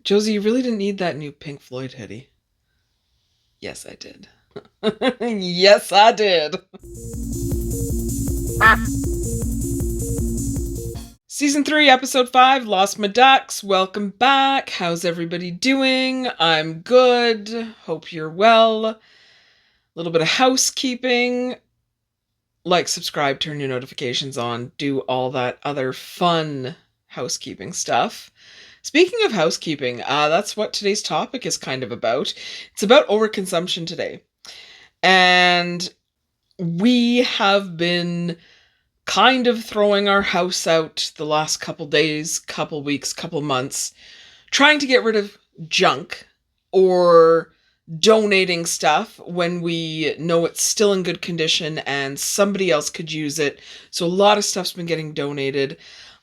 Josie, you really didn't need that new Pink Floyd hoodie. Yes, I did. Yes, I did. Season 3, Episode 5, Lost My Ducks. Welcome back. How's everybody doing? I'm good. Hope you're well. A little bit of housekeeping. Like, subscribe, turn your notifications on, do all that other fun housekeeping stuff. Speaking of housekeeping, that's what today's topic is kind of about. It's about overconsumption today. And we have been kind of throwing our house out the last couple days, couple weeks, couple months, trying to get rid of junk or donating stuff when we know it's still in good condition and somebody else could use it. So a lot of stuff's been getting donated.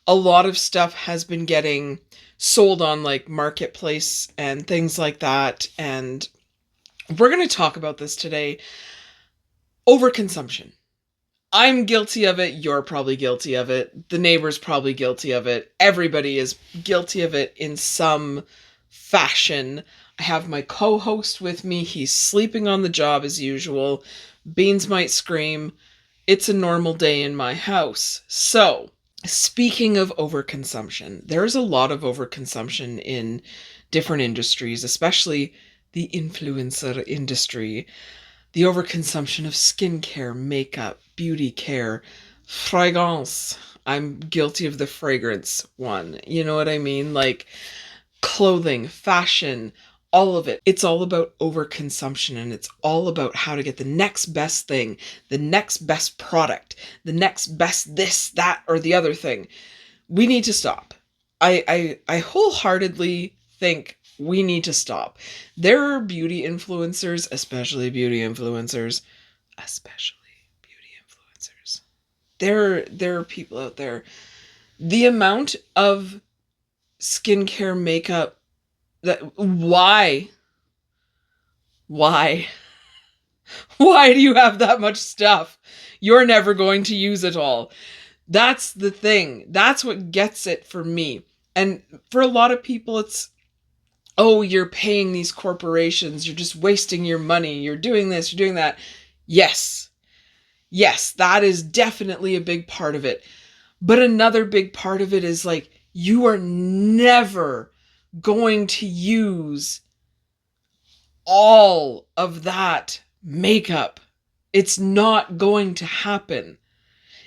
A lot of stuff has been getting sold on like Marketplace and things like that. And we're going to talk about this today. Overconsumption. I'm guilty of it. You're probably guilty of it. The neighbor's probably guilty of it. Everybody is guilty of it in some fashion. I have my co-host with me. He's sleeping on the job as usual. Beans might scream. It's a normal day in my house. So, speaking of overconsumption, there's a lot of overconsumption in different industries, especially the influencer industry. The overconsumption of skincare, makeup, beauty care, fragrance. I'm guilty of the fragrance one. You know what I mean? Like clothing, fashion, all of it. It's all about overconsumption, and it's all about how to get the next best thing, the next best product, the next best this, that, or the other thing. We need to stop. I wholeheartedly think we need to stop. There are beauty influencers, especially beauty influencers. There are people out there. The amount of skincare, makeup, why why do you have that much stuff? You're never going to use it all. That's the thing. That's what gets it for me. And for a lot of people, it's, oh, you're paying these corporations, you're just wasting your money, you're doing this, you're doing that. Yes, that is definitely a big part of it. But another big part of it is like, you are never going to use all of that makeup. It's not going to happen.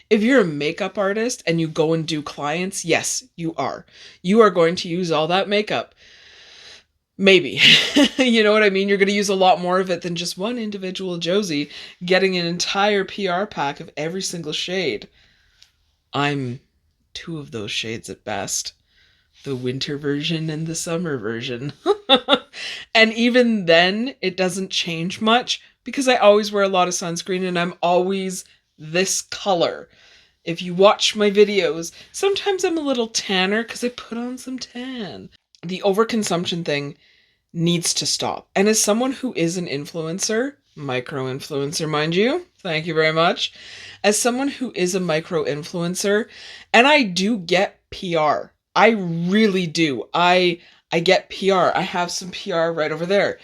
If you're a makeup artist and you go and do clients, yes, you are. You are going to use all that makeup. Maybe. You know what I mean? You're going to use a lot more of it than just one individual Josie getting an entire PR pack of every single shade. I'm 2 of those shades at best. The winter version and the summer version. And even then, it doesn't change much because I always wear a lot of sunscreen and I'm always this color. If you watch my videos, sometimes I'm a little tanner because I put on some tan. The overconsumption thing needs to stop. And as someone who is an influencer, micro-influencer, mind you, thank you very much. As someone who is a micro-influencer, and I do get PR. I really do. I get PR. I have some PR right over there.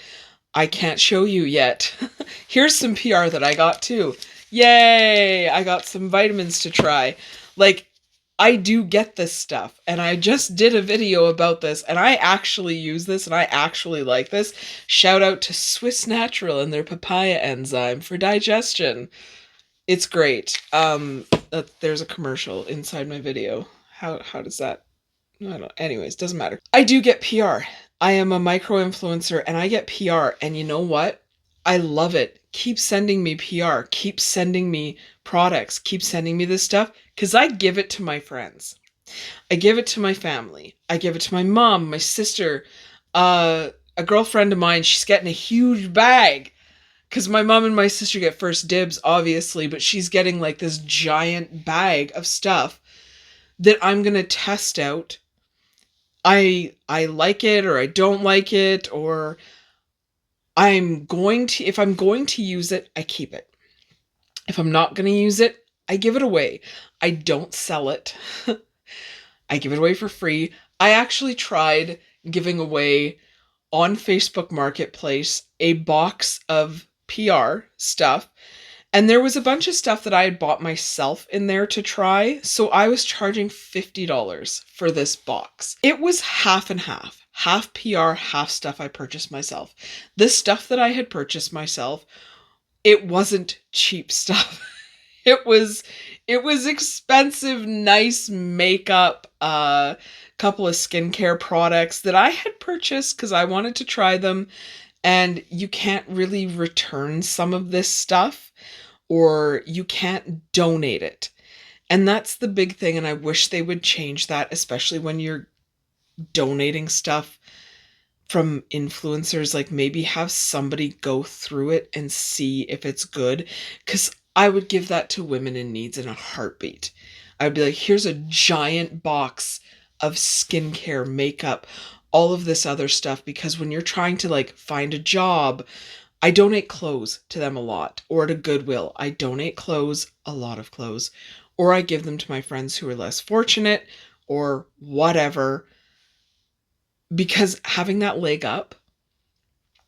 I can't show you yet. Here's some PR that I got too. Yay! I got some vitamins to try. Like, I do get this stuff, and I just did a video about this, and I actually use this, and I actually like this. Shout out to Swiss Natural and their papaya enzyme for digestion. It's great. There's a commercial inside my video. How does that? I don't. Anyways, doesn't matter. I do get PR. I am a micro-influencer, and I get PR, and you know what? I love it. Keep sending me PR. Keep sending me products. Keep sending me this stuff, because I give it to my friends. I give it to my family. I give it to my mom, my sister, a girlfriend of mine. She's getting a huge bag, because my mom and my sister get first dibs, obviously, but she's getting like this giant bag of stuff that I'm going to test out. I like it or I don't like it, or if I'm going to use it, I keep it. If I'm not going to use it, I give it away. I don't sell it. I give it away for free. I actually tried giving away on Facebook Marketplace a box of PR stuff. And there was a bunch of stuff that I had bought myself in there to try. So I was charging $50 for this box. It was half and half. Half PR, half stuff I purchased myself. The stuff that I had purchased myself, it wasn't cheap stuff. It was expensive, nice makeup, couple of skincare products that I had purchased because I wanted to try them. And you can't really return some of this stuff, or you can't donate it. And that's the big thing. And I wish they would change that, especially when you're donating stuff from influencers. Like, maybe have somebody go through it and see if it's good. Because I would give that to women in needs in a heartbeat. I'd be like, here's a giant box of skincare, makeup, all of this other stuff. Because when you're trying to like find a job, I donate clothes to them a lot, or to Goodwill. I donate clothes, a lot of clothes, or I give them to my friends who are less fortunate or whatever. Because having that leg up,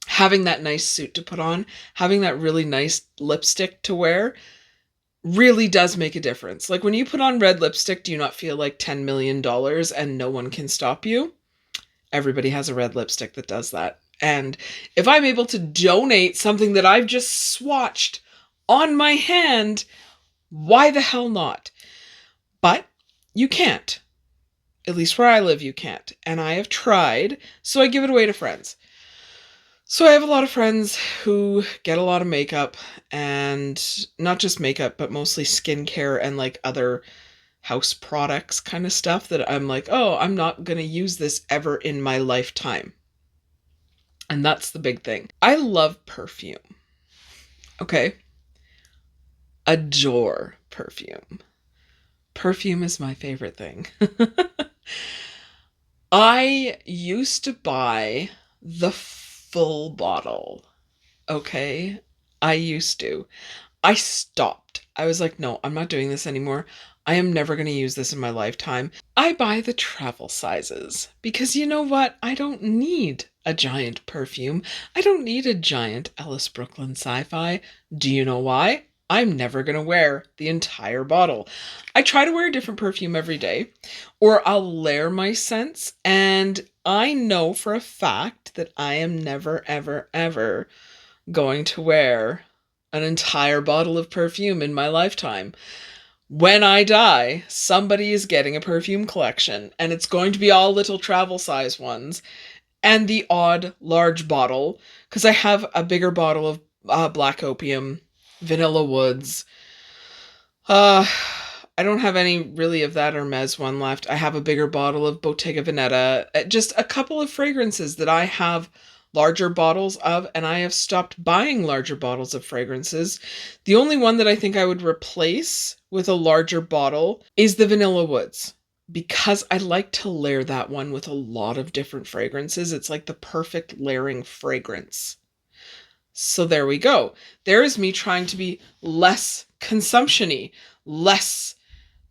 having that nice suit to put on, having that really nice lipstick to wear really does make a difference. Like, when you put on red lipstick, do you not feel like $10 million and no one can stop you? Everybody has a red lipstick that does that. And if I'm able to donate something that I've just swatched on my hand, why the hell not? But you can't. At least where I live, you can't. And I have tried, so I give it away to friends. So I have a lot of friends who get a lot of makeup, and not just makeup, but mostly skincare and like other house products kind of stuff that I'm like, oh, I'm not going to use this ever in my lifetime. And that's the big thing. I love perfume. Okay. Adore perfume. Perfume is my favorite thing. I used to buy the full bottle. Okay. I used to. I stopped. I was like, no, I'm not doing this anymore. I am never going to use this in my lifetime. I buy the travel sizes because you know what? I don't need a giant perfume. I don't need a giant Ellis Brooklyn Sci-Fi. Do you know why? I'm never going to wear the entire bottle. I try to wear a different perfume every day, or I'll layer my scents, and I know for a fact that I am never, ever, ever going to wear an entire bottle of perfume in my lifetime. When I die, somebody is getting a perfume collection, and it's going to be all little travel size ones, and the odd large bottle, because I have a bigger bottle of Black Opium, Vanilla Woods. I don't have any really of that Hermes one left. I have a bigger bottle of Bottega Veneta. Just a couple of fragrances that I have larger bottles of, and I have stopped buying larger bottles of fragrances. The only one that I think I would replace with a larger bottle is the Vanilla Woods, because I like to layer that one with a lot of different fragrances. It's like the perfect layering fragrance. So there we go. There is me trying to be less consumption-y, less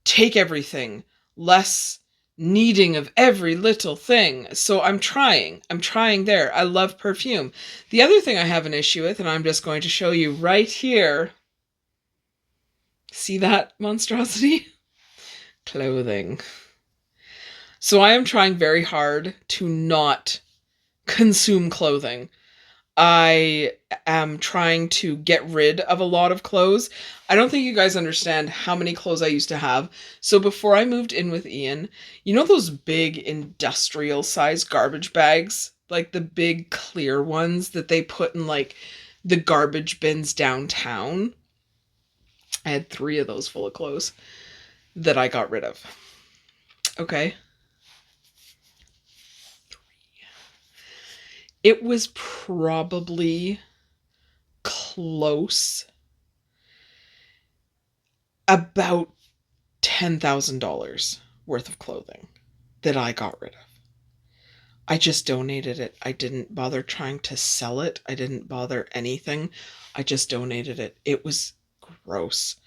take everything, less needing of every little thing. So I'm trying there. I love perfume. The other thing I have an issue with, and I'm just going to show you right here. See that monstrosity? Clothing. So I am trying very hard to not consume clothing. I am trying to get rid of a lot of clothes. I don't think you guys understand how many clothes I used to have. So before I moved in with Ian, you know those big industrial size garbage bags? Like the big clear ones that they put in like the garbage bins downtown? I had 3 of those full of clothes that I got rid of. Okay. It was probably close about $10,000 worth of clothing that I got rid of. I just donated it. I didn't bother trying to sell it. I didn't bother anything. I just donated it. It was gross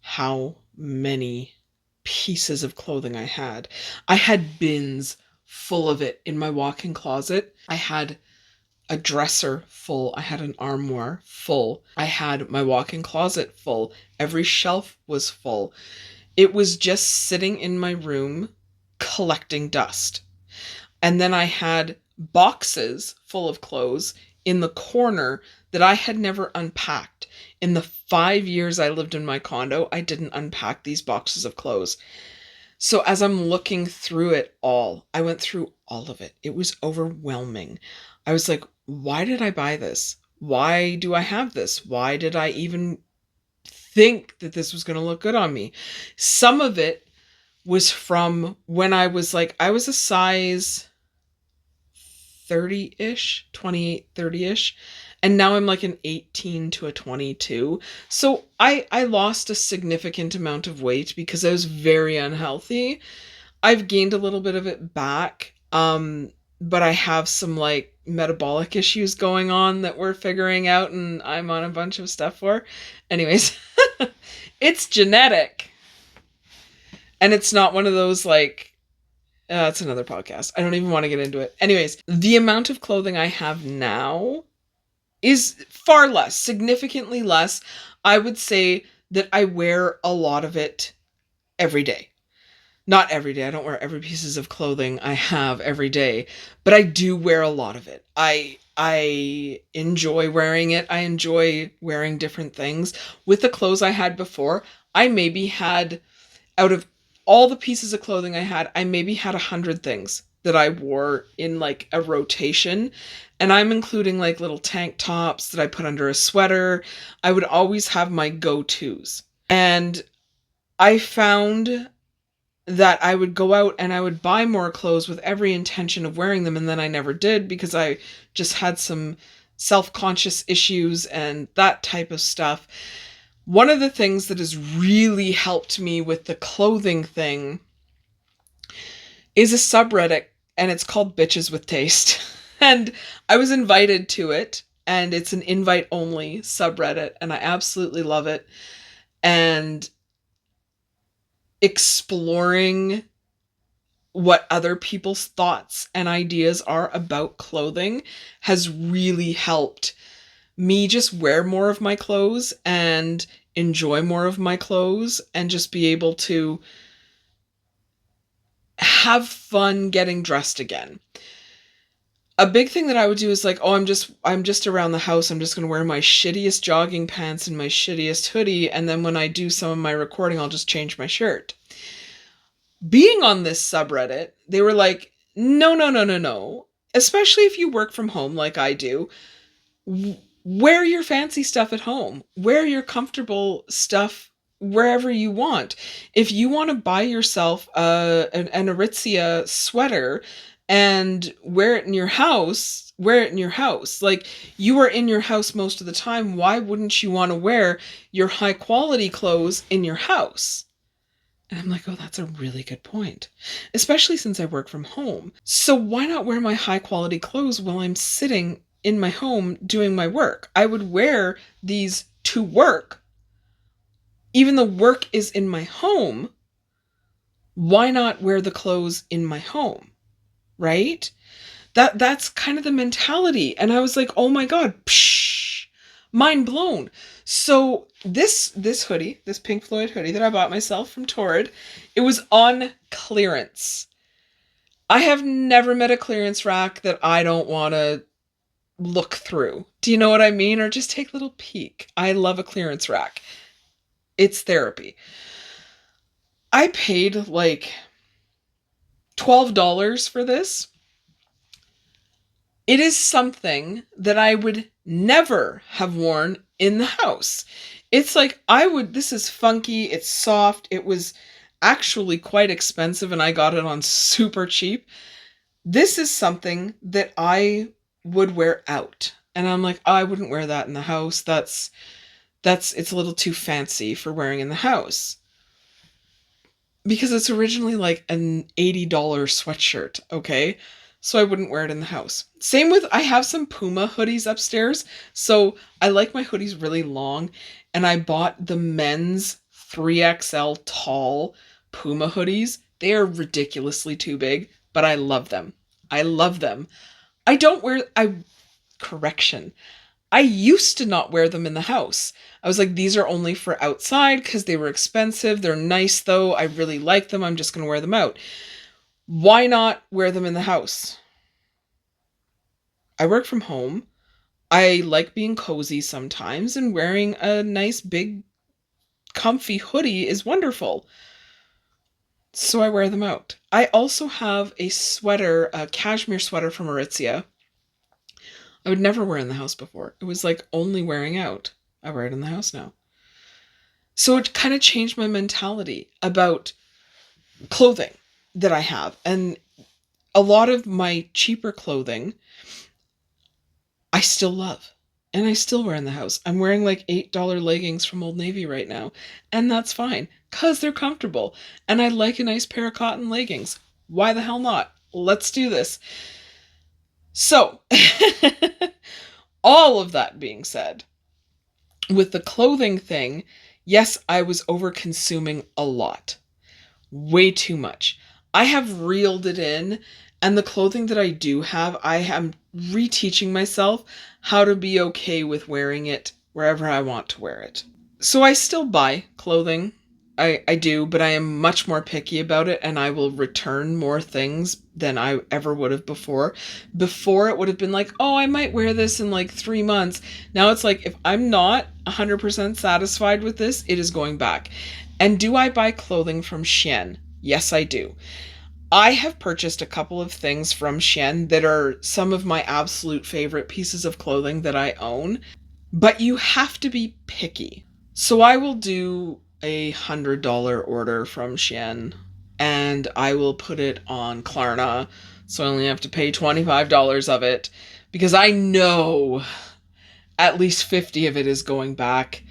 how many pieces of clothing I had. I had bins full of it in my walk-in closet. I had a dresser full. I had an armoire full. I had my walk-in closet full. Every shelf was full. It was just sitting in my room collecting dust. And then I had boxes full of clothes in the corner that I had never unpacked. In the 5 years I lived in my condo, I didn't unpack these boxes of clothes. So as I'm looking through it all, I went through all of it. It was overwhelming. I was like, why did I buy this? Why do I have this? Why did I even think that this was going to look good on me? Some of it was from when I was a size 30-ish, 28, 30-ish. And now I'm like an 18 to a 22. So I lost a significant amount of weight because I was very unhealthy. I've gained a little bit of it back. But I have some like metabolic issues going on that we're figuring out and I'm on a bunch of stuff for. Anyways, it's genetic. And it's not one of those like, it's another podcast. I don't even want to get into it. Anyways, the amount of clothing I have now is far less, significantly less. I would say that I wear a lot of it every day. Not every day. I don't wear every pieces of clothing I have every day, but I do wear a lot of it. I enjoy wearing it. I enjoy wearing different things. With the clothes I had before, I maybe had, out of all the pieces of clothing I had, I maybe had 100 things that I wore in like a rotation. And I'm including like little tank tops that I put under a sweater. I would always have my go-tos. And I found that I would go out and I would buy more clothes with every intention of wearing them. And then I never did because I just had some self-conscious issues and that type of stuff. One of the things that has really helped me with the clothing thing is a subreddit, and it's called Bitches with Taste. And I was invited to it, and it's an invite-only subreddit, and I absolutely love it. And exploring what other people's thoughts and ideas are about clothing has really helped me just wear more of my clothes and enjoy more of my clothes and just be able to have fun getting dressed again. A big thing that I would do is like, oh, I'm just around the house. I'm just going to wear my shittiest jogging pants and my shittiest hoodie. And then when I do some of my recording, I'll just change my shirt. Being on this subreddit, they were like, no. Especially if you work from home like I do. Wear your fancy stuff at home. Wear your comfortable stuff wherever you want. If you want to buy yourself an Aritzia sweater and wear it in your house, wear it in your house. Like, you are in your house most of the time. Why wouldn't you want to wear your high quality clothes in your house? And I'm like, oh, that's a really good point. Especially since I work from home. So why not wear my high quality clothes while I'm sitting in my home doing my work? I would wear these to work. Even though work is in my home, why not wear the clothes in my home? Right? That's kind of the mentality. And I was like, oh my God, psh, mind blown. So this hoodie, this Pink Floyd hoodie that I bought myself from Torrid, it was on clearance. I have never met a clearance rack that I don't want to look through. Do you know what I mean? Or just take a little peek. I love a clearance rack. It's therapy. I paid like $12 for this. It is something that I would never have worn in the house. It's like this is funky, it's soft, it was actually quite expensive and I got it on super cheap. This is something that I would wear out. And I'm like, oh, I wouldn't wear that in the house. It's a little too fancy for wearing in the house. Because it's originally like an $80 sweatshirt, okay? So I wouldn't wear it in the house. Same with, I have some Puma hoodies upstairs. So I like my hoodies really long. And I bought the men's 3XL tall Puma hoodies. They are ridiculously too big. but I love them. I love them. I don't wear, correction. I used to not wear them in the house. I was like, these are only for outside because they were expensive. They're nice though. I really like them. I'm just going to wear them out. Why not wear them in the house? I work from home. I like being cozy sometimes, and wearing a nice big comfy hoodie is wonderful. So I wear them out. I also have a sweater, a cashmere sweater from Aritzia. I would never wear in the house before. It was like only wearing out. I wear it in the house now. So it kind of changed my mentality about clothing that I have. And a lot of my cheaper clothing, I still love. And I still wear in the house. I'm wearing like $8 leggings from Old Navy right now. And that's fine. Because they're comfortable. And I like a nice pair of cotton leggings. Why the hell not? Let's do this. So, all of that being said, with the clothing thing, yes, I was over consuming a lot. Way too much. I have reeled it in, and the clothing that I do have, I am reteaching myself how to be okay with wearing it wherever I want to wear it. So I still buy clothing. I do, but I am much more picky about it, and I will return more things than I ever would have before. Before, it would have been like, oh, I might wear this in like 3 months. Now it's like, if I'm not 100% satisfied with this, it is going back. And do I buy clothing from Shein? Yes, I do. I have purchased a couple of things from Shein that are some of my absolute favorite pieces of clothing that I own, but you have to be picky. So I will do a $100 order from Shein, and I will put it on Klarna, so I only have to pay $25 of it, because I know at least 50 of it is going back.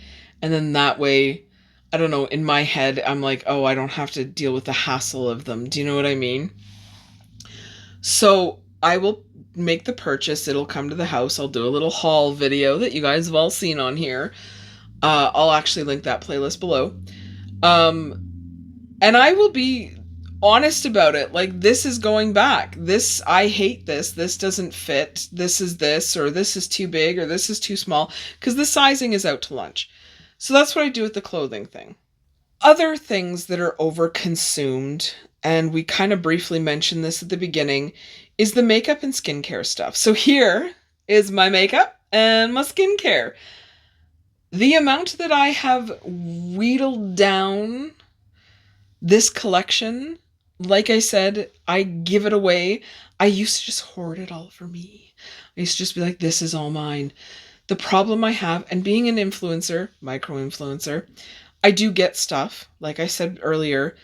And then that way, I don't know, in my head, I'm like, oh, I don't have to deal with the hassle of them. Do you know what I mean? So I will make the purchase. It'll come to the house. I'll do a little haul video that you guys have all seen on here. I'll actually link that playlist below. And I will be honest about it. Like, this is going back. This, I hate this. This doesn't fit. This is this, or this is too big, or this is too small, because the sizing is out to lunch. So that's what I do with the clothing thing. Other things that are overconsumed, and we kind of briefly mentioned this at the beginning, is the makeup and skincare stuff. So here is my makeup and my skincare. The amount that I have wheedled down this collection, like I said, I give it away. I used to just hoard it all for me. I used to just be like, this is all mine. The problem I have, and being an influencer, micro-influencer, I do get stuff. Like I said earlier,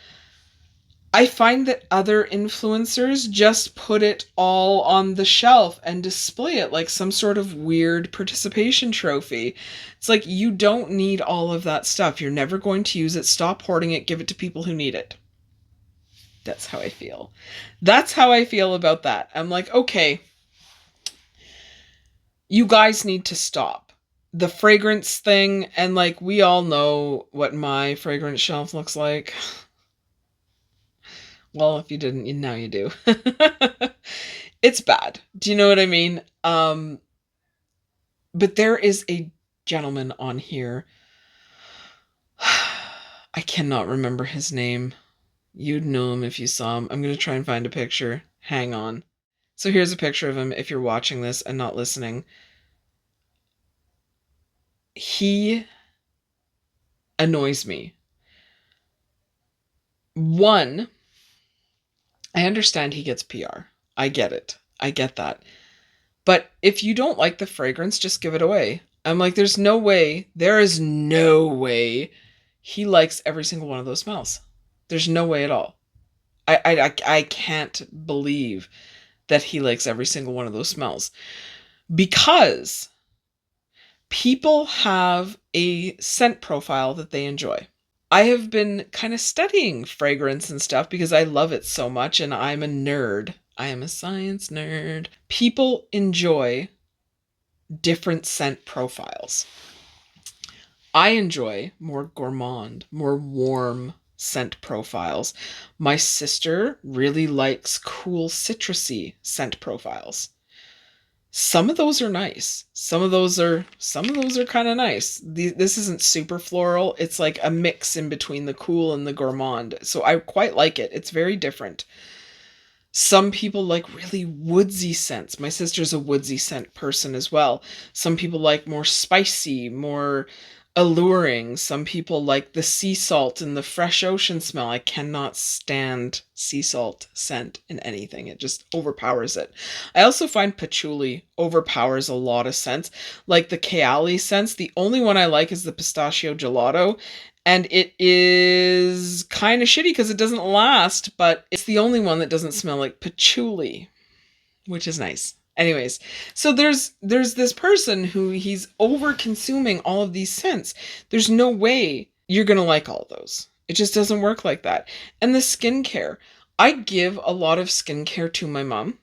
I find that other influencers just put it all on the shelf and display it like some sort of weird participation trophy. It's like, you don't need all of that stuff. You're never going to use it. Stop hoarding it. Give it to people who need it. That's how I feel. That's how I feel about that. I'm like, okay, you guys need to stop. The fragrance thing, and like, we all know what my fragrance shelf looks like. Well, if you didn't, now you do. It's bad. Do you know what I mean? But there is a gentleman on here. I cannot remember his name. You'd know him if you saw him. I'm going to try and find a picture. Hang on. So here's a picture of him if you're watching this and not listening. He annoys me. One, I understand he gets PR. I get it. I get that. But if you don't like the fragrance, just give it away. I'm like, there is no way he likes every single one of those smells. There's no way at all. I can't believe that he likes every single one of those smells. Because people have a scent profile that they enjoy. I have been kind of studying fragrance and stuff because I love it so much, and I'm a nerd. I am a science nerd. People enjoy different scent profiles. I enjoy more gourmand, more warm scent profiles. My sister really likes cool citrusy scent profiles. Some of those are nice. Some of those are kind of nice. This isn't super floral. It's like a mix in between the cool and the gourmand. So I quite like it. It's very different. Some people like really woodsy scents. My sister's a woodsy scent person as well. Some people like more spicy, more alluring. Some people like the sea salt and the fresh ocean smell. I cannot stand sea salt scent in anything. It just overpowers it. I also find patchouli overpowers a lot of scents. Like the Kayali scents, the only one I like is the pistachio gelato. And it is kind of shitty because it doesn't last, but it's the only one that doesn't smell like patchouli, which is nice. Anyways, so there's this person who he's over consuming all of these scents. There's no way you're going to like all those. It just doesn't work like that. And the skincare. I give a lot of skincare to my mom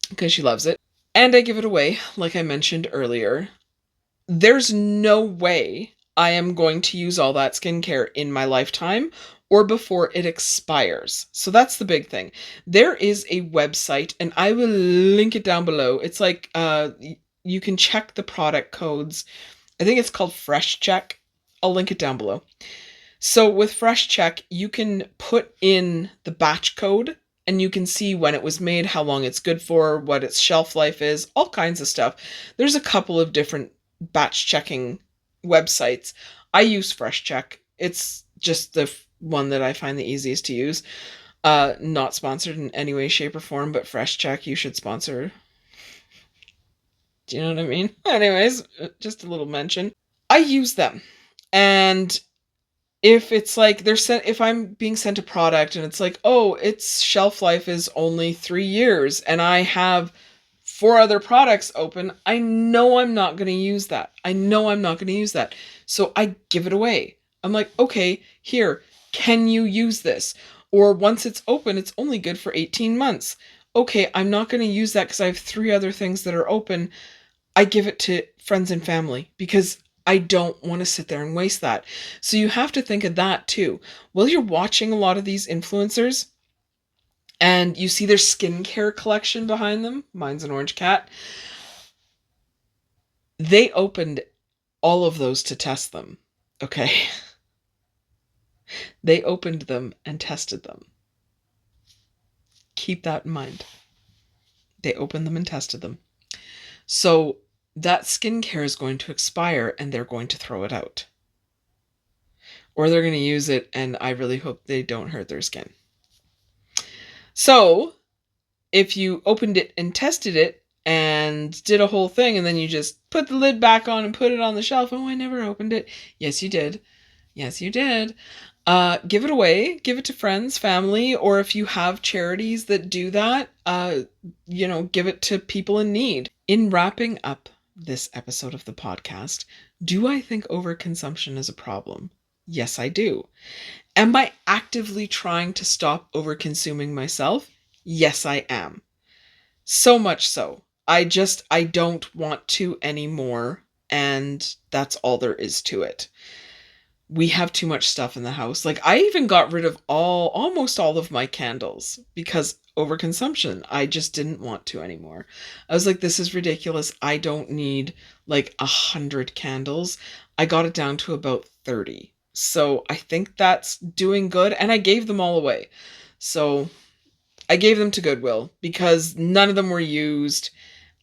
because she loves it. And I give it away, like I mentioned earlier. There's no way I am going to use all that skincare in my lifetime or before it expires. So that's the big thing. There is a website, and I will link it down below. It's like you can check the product codes. I think it's called Fresh Check. I'll link it down below. So with Fresh Check, you can put in the batch code and you can see when it was made, how long it's good for, what its shelf life is, all kinds of stuff. There's a couple of different batch checking websites. I use Fresh Check. It's just the one that I find the easiest to use. Not sponsored in any way, shape, or form, but Fresh Check, you should sponsor. Do you know what I mean? Anyways, just a little mention. I use them. And if it's like if I'm being sent a product and it's like, oh, its shelf life is only 3 years and I have 4 other products open, I know I'm not going to use that. So I give it away. I'm like, okay, here, can you use this? Or once it's open, it's only good for 18 months. Okay, I'm not going to use that because I have 3 other things that are open. I give it to friends and family because I don't want to sit there and waste that. So you have to think of that too. While you're watching a lot of these influencers and you see their skincare collection behind them, mine's an orange cat, they opened all of those to test them. Okay. They opened them and tested them. Keep that in mind. They opened them and tested them. So that skincare is going to expire and they're going to throw it out. Or they're going to use it and I really hope they don't hurt their skin. So if you opened it and tested it and did a whole thing and then you just put the lid back on and put it on the shelf, oh, I never opened it. Yes, you did. Yes, you did. Give it away, give it to friends, family, or if you have charities that do that, give it to people in need. In wrapping up this episode of the podcast, do I think overconsumption is a problem? Yes, I do. Am I actively trying to stop overconsuming myself? Yes, I am. So much so. I don't want to anymore, and that's all there is to it. We have too much stuff in the house. Like I even got rid of almost all of my candles because overconsumption. I just didn't want to anymore. I was like, this is ridiculous. I don't need like 100 candles. I got it down to about 30. So I think that's doing good. And I gave them all away. So I gave them to Goodwill because none of them were used.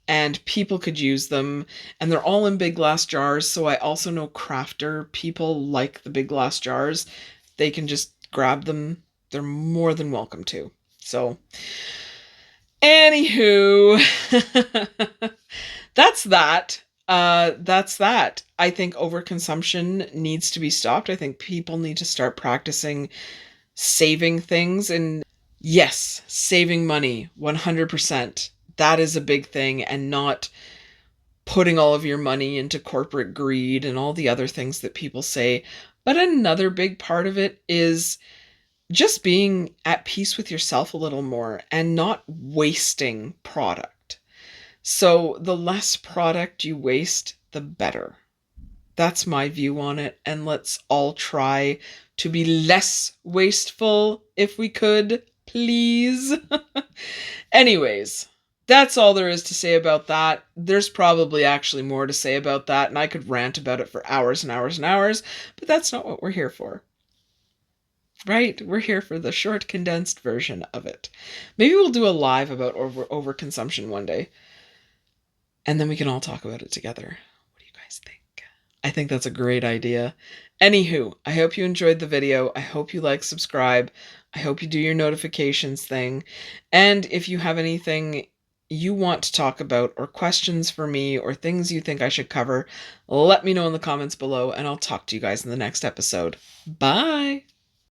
And people could use them, and they're all in big glass jars. So I also know crafter people like the big glass jars. They can just grab them. They're more than welcome to. So, anywho, that's that. That's that. I think overconsumption needs to be stopped. I think people need to start practicing saving things, and yes, saving money, 100%. That is a big thing, and not putting all of your money into corporate greed and all the other things that people say. But another big part of it is just being at peace with yourself a little more and not wasting product. So the less product you waste, the better. That's my view on it. And let's all try to be less wasteful if we could, please. Anyways, that's all there is to say about that. There's probably actually more to say about that, and I could rant about it for hours and hours and hours, but that's not what we're here for. Right? We're here for the short, condensed version of it. Maybe we'll do a live about overconsumption one day, and then we can all talk about it together. What do you guys think? I think that's a great idea. Anywho, I hope you enjoyed the video. I hope you like, subscribe. I hope you do your notifications thing. And if you have anything you want to talk about or questions for me or things you think I should cover, let me know in the comments below and I'll talk to you guys in the next episode. Bye!